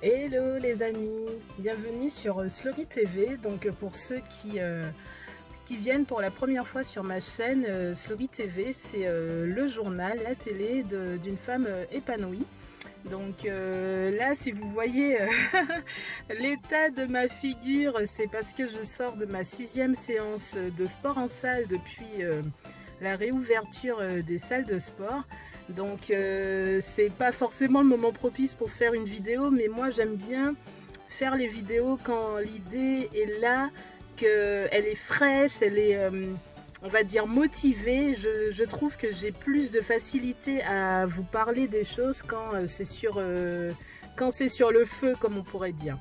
Hello les amis, bienvenue sur Slory TV. Donc pour ceux qui viennent pour la première fois sur ma chaîne, Slory TV, c'est le journal, la télé d'une femme épanouie. Donc là, si vous voyez l'état de ma figure, c'est parce que je sors de ma 6e séance de sport en salle depuis la réouverture des salles de sport. Donc c'est pas forcément le moment propice pour faire une vidéo, mais moi j'aime bien faire les vidéos quand l'idée est là, qu'elle est fraîche, elle est on va dire motivée. Je trouve que j'ai plus de facilité à vous parler des choses quand c'est sur le feu, comme on pourrait dire.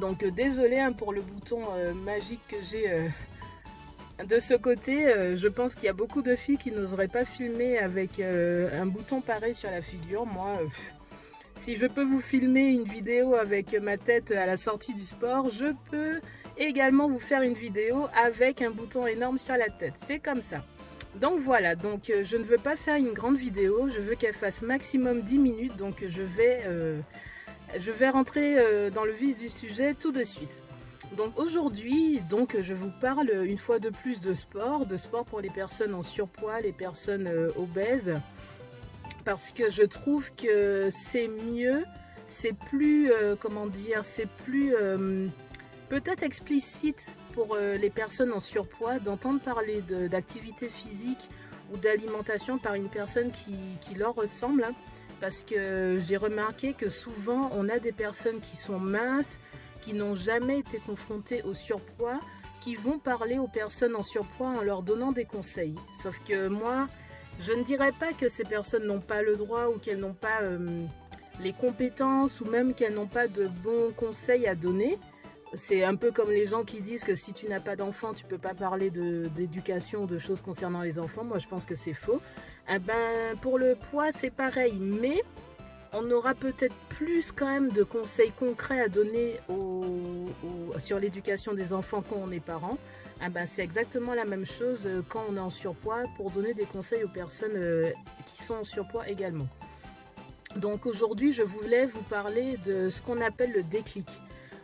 Donc désolé hein, pour le bouton magique que j'ai de ce côté. Je pense qu'il y a beaucoup de filles qui n'oseraient pas filmer avec un bouton pareil sur la figure. Moi, si je peux vous filmer une vidéo avec ma tête à la sortie du sport, je peux également vous faire une vidéo avec un bouton énorme sur la tête. C'est comme ça. Donc voilà, donc je ne veux pas faire une grande vidéo, je veux qu'elle fasse maximum 10 minutes, donc je vais rentrer dans le vif du sujet tout de suite. Donc aujourd'hui, je vous parle une fois de plus de sport pour les personnes en surpoids, les personnes obèses, parce que je trouve que c'est mieux, c'est plus, comment dire, c'est plus peut-être explicite pour les personnes en surpoids d'entendre parler d'activité physique ou d'alimentation par une personne qui leur ressemble, hein, parce que j'ai remarqué que souvent on a des personnes qui sont minces, qui n'ont jamais été confrontés au surpoids, qui vont parler aux personnes en surpoids en leur donnant des conseils. Sauf que moi, je ne dirais pas que ces personnes n'ont pas le droit ou qu'elles n'ont pas les compétences ou même qu'elles n'ont pas de bons conseils à donner. C'est un peu comme les gens qui disent que si tu n'as pas d'enfant, tu ne peux pas parler d'éducation, de choses concernant les enfants. Moi, je pense que c'est faux. Eh ben, pour le poids, c'est pareil, mais on aura peut-être plus quand même de conseils concrets à donner sur l'éducation des enfants quand on est parent. Ah ben, c'est exactement la même chose quand on est en surpoids, pour donner des conseils aux personnes qui sont en surpoids également. Donc aujourd'hui, je voulais vous parler de ce qu'on appelle le déclic.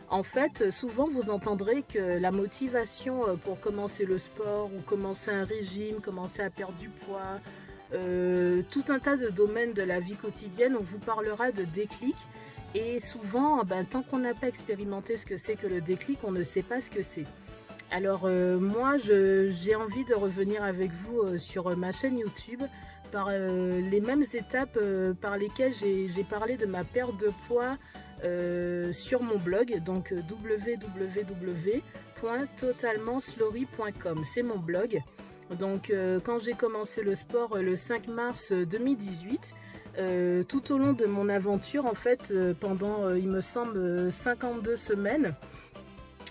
En fait, souvent vous entendrez que la motivation pour commencer le sport ou commencer un régime, commencer à perdre du poids, tout un tas de domaines de la vie quotidienne, on vous parlera de déclic. Et souvent, tant qu'on n'a pas expérimenté ce que c'est que le déclic, on ne sait pas ce que c'est. Alors moi, j'ai envie de revenir avec vous sur ma chaîne YouTube par les mêmes étapes par lesquelles j'ai parlé de ma perte de poids sur mon blog, donc www.totalmentslory.com, c'est mon blog. Donc quand j'ai commencé le sport le 5 mars 2018, tout au long de mon aventure, en fait, pendant il me semble 52 semaines,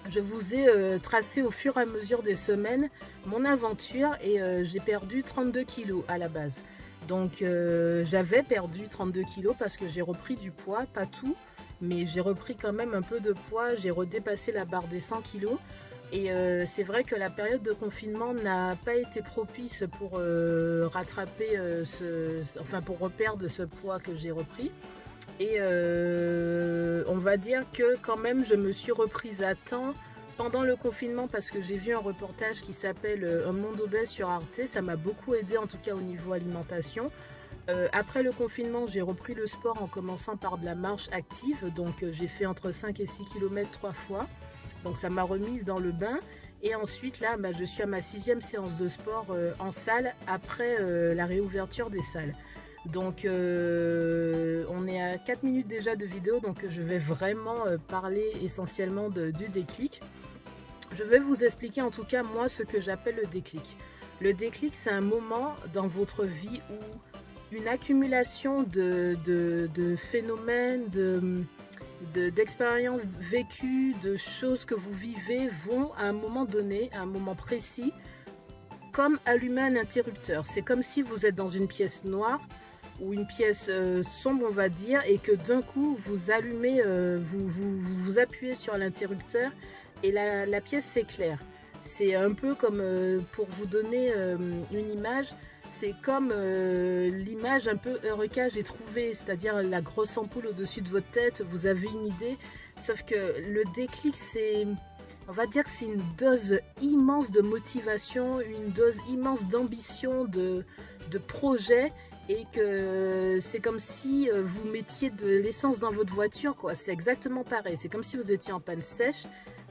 je vous ai tracé au fur et à mesure des semaines mon aventure, et j'ai perdu 32 kilos à la base. Donc j'avais perdu 32 kilos parce que j'ai repris du poids, pas tout, mais j'ai repris quand même un peu de poids, j'ai redépassé la barre des 100 kilos. Et c'est vrai que la période de confinement n'a pas été propice pour rattraper, pour reperdre ce poids que j'ai repris. Et on va dire que quand même je me suis reprise à temps pendant le confinement, parce que j'ai vu un reportage qui s'appelle Un monde obèse sur Arte. Ça m'a beaucoup aidé, en tout cas au niveau alimentation. Après le confinement, j'ai repris le sport en commençant par de la marche active. Donc j'ai fait entre 5 et 6 km 3 fois. Donc ça m'a remise dans le bain. Et ensuite là, je suis à ma 6e séance de sport en salle après la réouverture des salles. Donc on est à 4 minutes déjà de vidéo, donc je vais vraiment parler essentiellement du déclic. Je vais vous expliquer en tout cas moi ce que j'appelle le déclic. Le déclic, c'est un moment dans votre vie où une accumulation de phénomènes, d'expériences vécues, de choses que vous vivez vont à un moment donné, à un moment précis, comme allumer un interrupteur. C'est comme si vous êtes dans une pièce noire ou une pièce sombre, on va dire, et que d'un coup vous allumez, vous appuyez sur l'interrupteur et la pièce s'éclaire. C'est un peu comme, pour vous donner une image, C'est comme l'image un peu Eureka j'ai trouvé, c'est-à-dire la grosse ampoule au-dessus de votre tête, vous avez une idée. Sauf que le déclic, c'est, on va dire que c'est une dose immense de motivation, une dose immense d'ambition, de projet, et que c'est comme si vous mettiez de l'essence dans votre voiture, quoi. C'est exactement pareil, c'est comme si vous étiez en panne sèche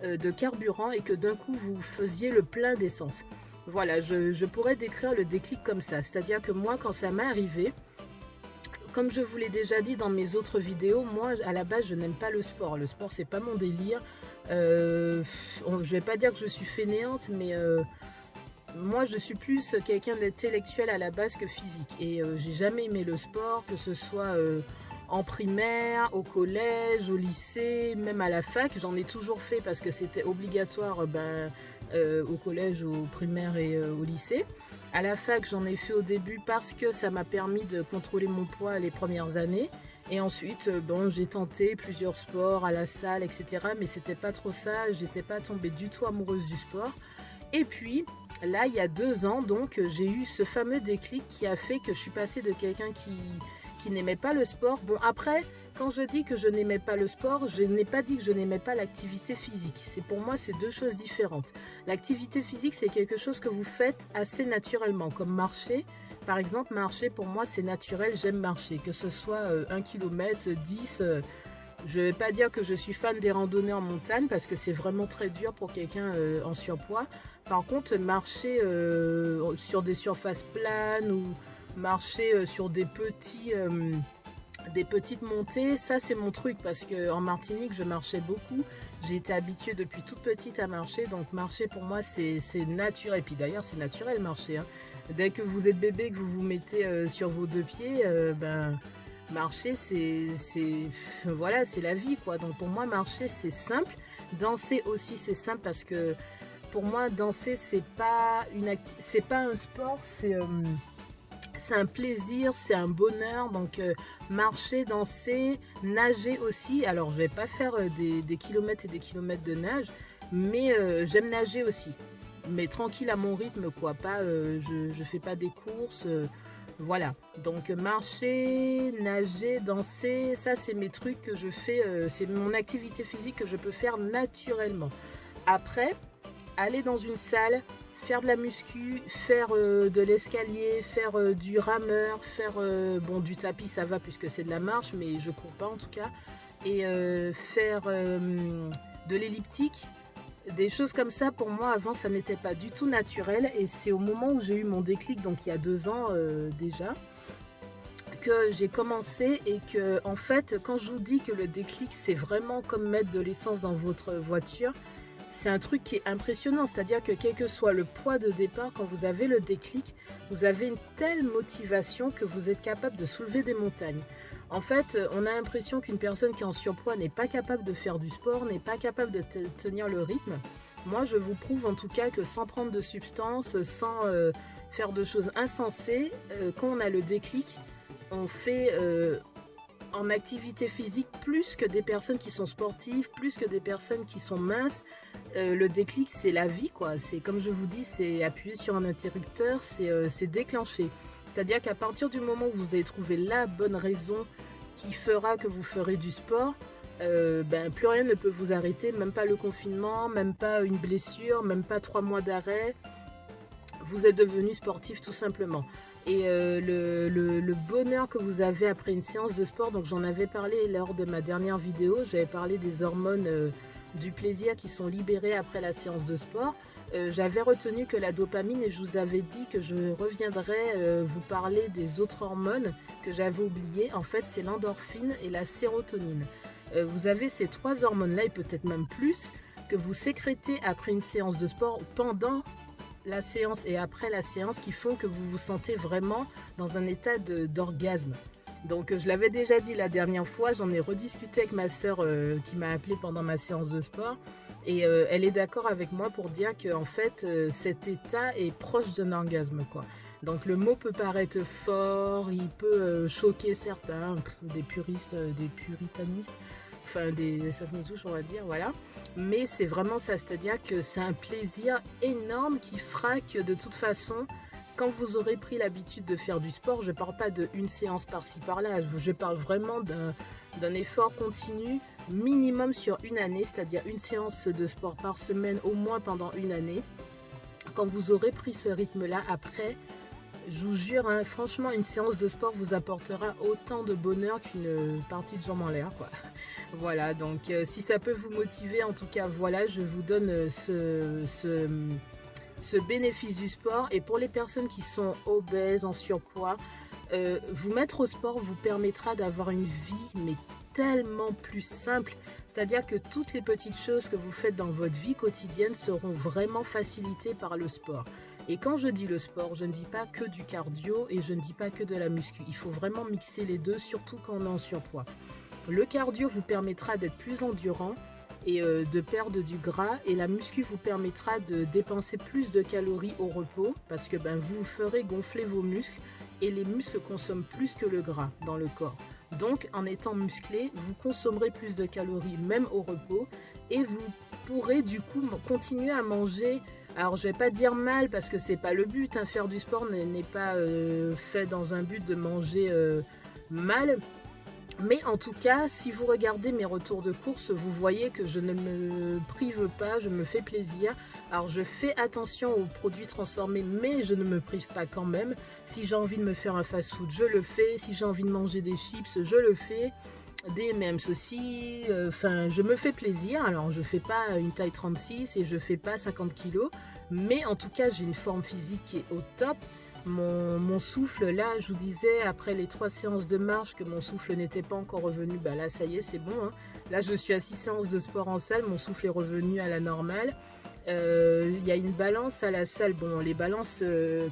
de carburant et que d'un coup vous faisiez le plein d'essence. Voilà, je pourrais décrire le déclic comme ça, c'est-à-dire que moi, quand ça m'est arrivé, comme je vous l'ai déjà dit dans mes autres vidéos, moi à la base je n'aime pas le sport. Le sport c'est pas mon délire. Je vais pas dire que je suis fainéante, mais moi je suis plus quelqu'un d'intellectuel à la base que physique. Et j'ai jamais aimé le sport, que ce soit en primaire, au collège, au lycée, même à la fac. J'en ai toujours fait parce que c'était obligatoire au collège, au primaire et au lycée. À la fac, j'en ai fait au début parce que ça m'a permis de contrôler mon poids les premières années. Et ensuite, bon, j'ai tenté plusieurs sports à la salle, etc. Mais c'était pas trop ça, j'étais pas tombée du tout amoureuse du sport. Et puis, là, il y a 2 ans, donc, j'ai eu ce fameux déclic qui a fait que je suis passée de quelqu'un qui n'aimait pas le sport. Bon, après, quand je dis que je n'aimais pas le sport, je n'ai pas dit que je n'aimais pas l'activité physique. Pour moi, c'est 2 choses différentes. L'activité physique, c'est quelque chose que vous faites assez naturellement, comme marcher. Par exemple, marcher, pour moi, c'est naturel, j'aime marcher. Que ce soit 1 km, 10, je ne vais pas dire que je suis fan des randonnées en montagne, parce que c'est vraiment très dur pour quelqu'un en surpoids. Par contre, marcher sur des surfaces planes ou marcher sur des petites montées, ça c'est mon truc, parce qu'en Martinique je marchais beaucoup, j'ai été habituée depuis toute petite à marcher, donc marcher pour moi c'est naturel, et puis d'ailleurs c'est naturel marcher, hein. Dès que vous êtes bébé, que vous vous mettez sur vos 2 pieds, marcher voilà, c'est la vie, quoi. Donc pour moi marcher c'est simple, danser aussi c'est simple, parce que pour moi danser c'est pas un sport, c'est un plaisir, c'est un bonheur. Donc marcher, danser, nager aussi. Alors je vais pas faire des kilomètres et des kilomètres de nage, mais j'aime nager aussi. Mais tranquille à mon rythme, quoi. Pas, je fais pas des courses. Voilà. Donc marcher, nager, danser, ça c'est mes trucs que je fais. C'est mon activité physique que je peux faire naturellement. Après, aller dans une salle, faire de la muscu, faire de l'escalier, faire du rameur, faire bon, du tapis, ça va puisque c'est de la marche, mais je cours pas en tout cas, et faire de l'elliptique, des choses comme ça. Pour moi avant ça n'était pas du tout naturel, et c'est au moment où j'ai eu mon déclic, donc il y a 2 ans déjà, que j'ai commencé. Et que en fait, quand je vous dis que le déclic c'est vraiment comme mettre de l'essence dans votre voiture, c'est un truc qui est impressionnant. C'est-à-dire que quel que soit le poids de départ, quand vous avez le déclic, vous avez une telle motivation que vous êtes capable de soulever des montagnes. En fait, on a l'impression qu'une personne qui est en surpoids n'est pas capable de faire du sport, n'est pas capable de tenir le rythme. Moi, je vous prouve en tout cas que sans prendre de substances, sans faire de choses insensées, quand on a le déclic, on fait en activité physique plus que des personnes qui sont sportives, plus que des personnes qui sont minces. Le déclic, c'est la vie, quoi. C'est comme je vous dis, c'est appuyer sur un interrupteur, c'est déclencher. C'est-à-dire qu'à partir du moment où vous avez trouvé la bonne raison qui fera que vous ferez du sport, plus rien ne peut vous arrêter, même pas le confinement, même pas une blessure, même pas 3 mois d'arrêt. Vous êtes devenu sportif tout simplement. Et le bonheur que vous avez après une séance de sport, donc j'en avais parlé lors de ma dernière vidéo, j'avais parlé des hormones du plaisir qui sont libérées après la séance de sport. J'avais retenu que la dopamine, et je vous avais dit que je reviendrai vous parler des autres hormones que j'avais oubliées. En fait, c'est l'endorphine et la sérotonine. Vous avez ces 3 hormones-là, et peut-être même plus, que vous sécrétez après une séance de sport, pendant la séance et après la séance, qui font que vous vous sentez vraiment dans un état d'orgasme. Donc je l'avais déjà dit la dernière fois, j'en ai rediscuté avec ma soeur qui m'a appelé pendant ma séance de sport, et elle est d'accord avec moi pour dire que en fait cet état est proche d'un orgasme, quoi. Donc le mot peut paraître fort, il peut choquer certains, des puristes, des puritanistes, enfin ça me touche, on va dire, voilà. Mais c'est vraiment ça, c'est-à-dire que c'est un plaisir énorme qui fera que de toute façon, quand vous aurez pris l'habitude de faire du sport, je ne parle pas d'une séance par-ci par-là, je parle vraiment d'un effort continu minimum sur une année, c'est-à-dire une séance de sport par semaine au moins pendant une année. Quand vous aurez pris ce rythme-là, après, je vous jure, hein, franchement, une séance de sport vous apportera autant de bonheur qu'une partie de jambes en l'air, quoi. Voilà, donc si ça peut vous motiver, en tout cas, voilà, je vous donne ce bénéfice du sport. Et pour les personnes qui sont obèses, en surpoids, vous mettre au sport vous permettra d'avoir une vie, mais tellement plus simple. C'est-à-dire que toutes les petites choses que vous faites dans votre vie quotidienne seront vraiment facilitées par le sport. Et quand je dis le sport, je ne dis pas que du cardio et je ne dis pas que de la muscu. Il faut vraiment mixer les deux, surtout quand on est en surpoids. Le cardio vous permettra d'être plus endurant et de perdre du gras. Et la muscu vous permettra de dépenser plus de calories au repos parce que vous ferez gonfler vos muscles et les muscles consomment plus que le gras dans le corps. Donc en étant musclé, vous consommerez plus de calories même au repos et vous pourrez du coup continuer à manger. Alors je vais pas dire mal parce que c'est pas le but, hein. Faire du sport n'est pas fait dans un but de manger mal. Mais en tout cas, si vous regardez mes retours de course, vous voyez que je ne me prive pas, je me fais plaisir. Alors je fais attention aux produits transformés, mais je ne me prive pas quand même. Si j'ai envie de me faire un fast-food, je le fais. Si j'ai envie de manger des chips, je le fais. Des M&M's aussi, enfin je me fais plaisir. Alors je fais pas une taille 36 et je fais pas 50 kg, mais en tout cas j'ai une forme physique qui est au top. Mon souffle, là je vous disais après les 3 séances de marche que mon souffle n'était pas encore revenu, là ça y est c'est bon, hein. Là je suis à 6 séances de sport en salle, mon souffle est revenu à la normale. Il y a une balance à la salle, bon les balances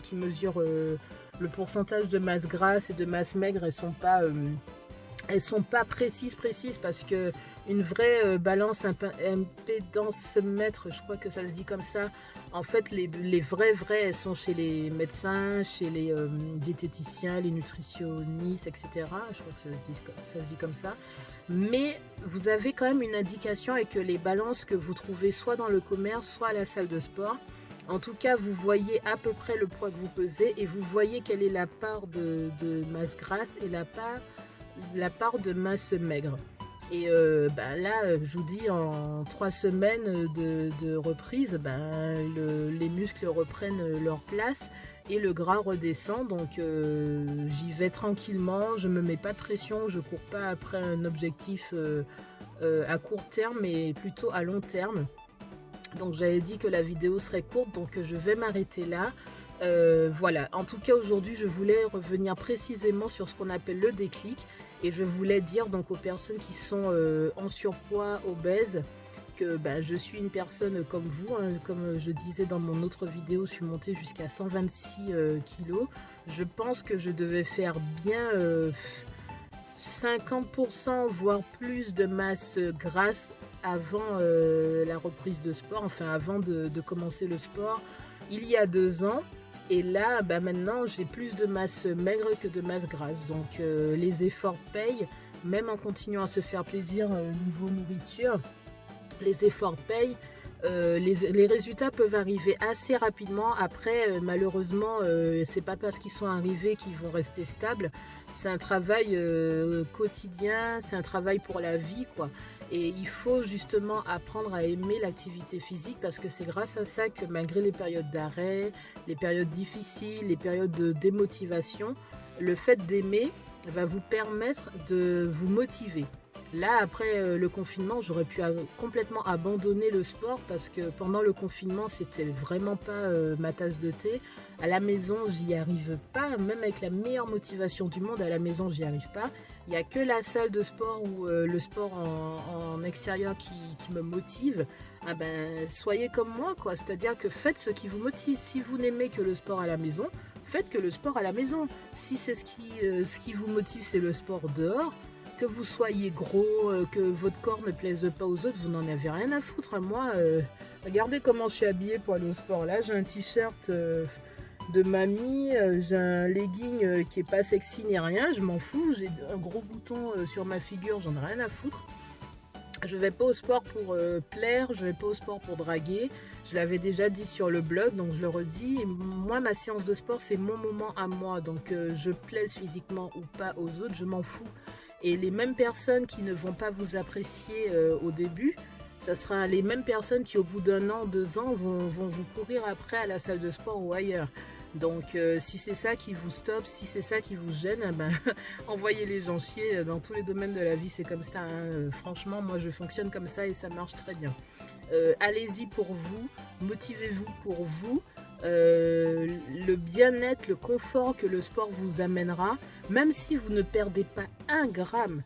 qui mesurent le pourcentage de masse grasse et de masse maigre, elles sont pas précises parce que une vraie balance impédance mètre, je crois que ça se dit comme ça. En fait, les vraies, elles sont chez les médecins, chez les diététiciens, les nutritionnistes, etc. Je crois que ça se dit comme ça. Mais vous avez quand même une indication avec les balances que vous trouvez soit dans le commerce, soit à la salle de sport. En tout cas, vous voyez à peu près le poids que vous pesez et vous voyez quelle est la part de masse grasse et la part de masse maigre. Et là, je vous dis, en 3 semaines de reprise, les muscles reprennent leur place et le gras redescend. Donc j'y vais tranquillement, je ne me mets pas de pression, je ne cours pas après un objectif à court terme, mais plutôt à long terme. Donc j'avais dit que la vidéo serait courte, donc je vais m'arrêter là. Voilà, en tout cas aujourd'hui je voulais revenir précisément sur ce qu'on appelle le déclic et je voulais dire donc aux personnes qui sont en surpoids, obèses, que je suis une personne comme vous, hein. Comme je disais dans mon autre vidéo, je suis montée jusqu'à 126 kg. Je pense que je devais faire bien 50% voire plus de masse grasse avant la reprise de sport, enfin avant de commencer le sport il y a 2 ans. Et là, maintenant, j'ai plus de masse maigre que de masse grasse. Donc, les efforts payent, même en continuant à se faire plaisir niveau nourriture. Les efforts payent. Les résultats peuvent arriver assez rapidement. Après, malheureusement, c'est pas parce qu'ils sont arrivés qu'ils vont rester stables. C'est un travail quotidien, c'est un travail pour la vie, quoi. Et il faut justement apprendre à aimer l'activité physique parce que c'est grâce à ça que malgré les périodes d'arrêt, les périodes difficiles, les périodes de démotivation, le fait d'aimer va vous permettre de vous motiver. Là, après le confinement, j'aurais pu complètement abandonner le sport parce que pendant le confinement, c'était vraiment pas ma tasse de thé. À la maison, j'y arrive pas, même avec la meilleure motivation du monde, à la maison, j'y arrive pas. Il n'y a que la salle de sport ou le sport en extérieur qui me motive. Soyez comme moi, quoi. C'est-à-dire que faites ce qui vous motive. Si vous n'aimez que le sport à la maison, faites que le sport à la maison. Si c'est ce qui vous motive, c'est le sport dehors, que vous soyez gros, que votre corps ne plaise pas aux autres, vous n'en avez rien à foutre. Moi, regardez comment je suis habillée pour aller au sport. Là, j'ai un t-shirt de mamie, j'ai un legging qui est pas sexy ni rien, je m'en fous. J'ai un gros bouton sur ma figure, j'en ai rien à foutre. Je vais pas au sport pour plaire, je vais pas au sport pour draguer, Je l'avais déjà dit sur le blog, donc je le redis. Et moi, ma séance de sport, c'est mon moment à moi. Donc, je plaise physiquement ou pas aux autres, je m'en fous. Et les mêmes personnes qui ne vont pas vous apprécier au début, ça sera les mêmes personnes qui, au bout d'un an, 2 ans, vont vous courir après à la salle de sport ou ailleurs. Donc, si c'est ça qui vous stoppe, si c'est ça qui vous gêne, ben, envoyez les gens chier. Dans tous les domaines de la vie, c'est comme ça. Hein. Franchement, moi, je fonctionne comme ça et ça marche très bien. Allez-y pour vous, motivez-vous pour vous. Le bien-être, le confort que le sport vous amènera, même si vous ne perdez pas 1 gramme,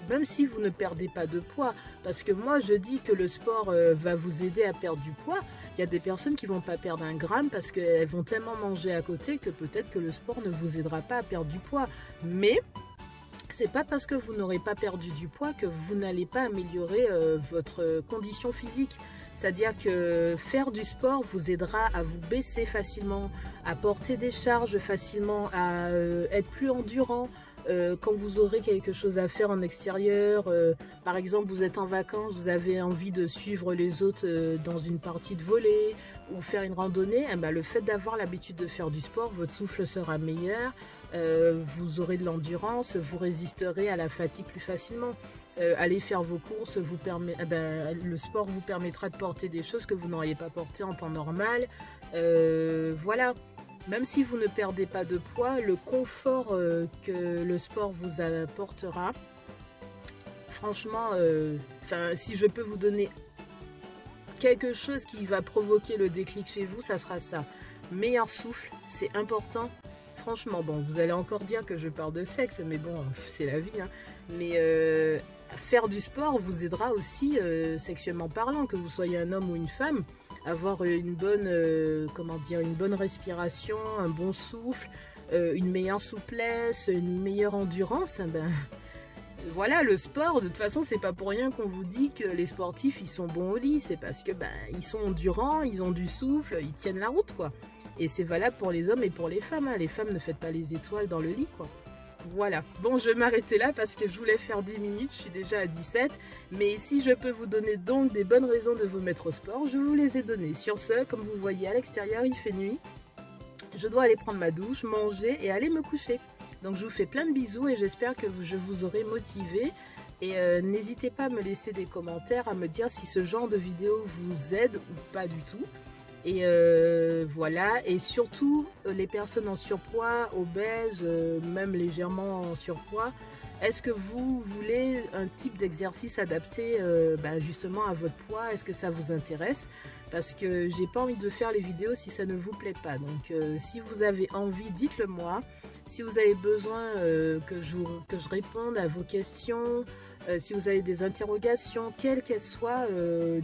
même si vous ne perdez pas de poids, parce que moi je dis que le sport va vous aider à perdre du poids. Il y a des personnes qui vont pas perdre 1 gramme parce qu'elles vont tellement manger à côté que peut-être que le sport ne vous aidera pas à perdre du poids. Mais c'est pas parce que vous n'aurez pas perdu du poids que vous n'allez pas améliorer votre condition physique. C'est-à-dire que faire du sport vous aidera à vous baisser facilement, à porter des charges facilement, à être plus endurant. Quand vous aurez quelque chose à faire en extérieur, par exemple vous êtes en vacances, vous avez envie de suivre les autres dans une partie de volley ou faire une randonnée, eh ben, le fait d'avoir l'habitude de faire du sport, votre souffle sera meilleur, vous aurez de l'endurance, vous résisterez à la fatigue plus facilement. Aller faire vos courses, le sport vous permettra de porter des choses que vous n'auriez pas portées en temps normal. Voilà. Même si vous ne perdez pas de poids, le confort que le sport vous apportera, franchement, si je peux vous donner quelque chose qui va provoquer le déclic chez vous, ça sera ça. Meilleur souffle, c'est important. Franchement, bon, vous allez encore dire que je parle de sexe, mais bon, c'est la vie. Hein. Mais faire du sport vous aidera aussi sexuellement parlant, que vous soyez un homme ou une femme. Avoir une bonne, une bonne respiration, un bon souffle, une meilleure souplesse, une meilleure endurance, ben, voilà, le sport, de toute façon, c'est pas pour rien qu'on vous dit que les sportifs, ils sont bons au lit, c'est parce que ben, ils sont endurants, ils ont du souffle, ils tiennent la route, quoi. Et c'est valable pour les hommes et pour les femmes, hein. Les femmes, ne faites pas les étoiles dans le lit, quoi. Voilà, bon, je vais m'arrêter là parce que je voulais faire 10 minutes, je suis déjà à 17. Mais si je peux vous donner donc des bonnes raisons de vous mettre au sport, je vous les ai données. Sur ce, comme vous voyez à l'extérieur, il fait nuit. Je dois aller prendre ma douche, manger et aller me coucher. Donc je vous fais plein de bisous et j'espère que je vous aurai motivé. Et n'hésitez pas à me laisser des commentaires, à me dire si ce genre de vidéo vous aide ou pas du tout. Et voilà, et surtout les personnes en surpoids, obèses, même légèrement en surpoids, est-ce que vous voulez un type d'exercice adapté justement à votre poids? Est-ce que ça vous intéresse? Parce que j'ai pas envie de faire les vidéos si ça ne vous plaît pas. Donc si vous avez envie, dites-le moi. Si vous avez besoin que je réponde à vos questions, si vous avez des interrogations, quelles qu'elles soient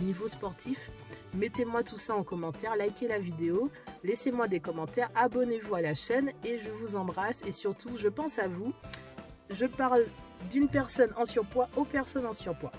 niveau sportif, mettez-moi tout ça en commentaire, likez la vidéo, laissez-moi des commentaires, abonnez-vous à la chaîne et je vous embrasse et surtout je pense à vous. Je parle d'une personne en surpoids aux personnes en surpoids.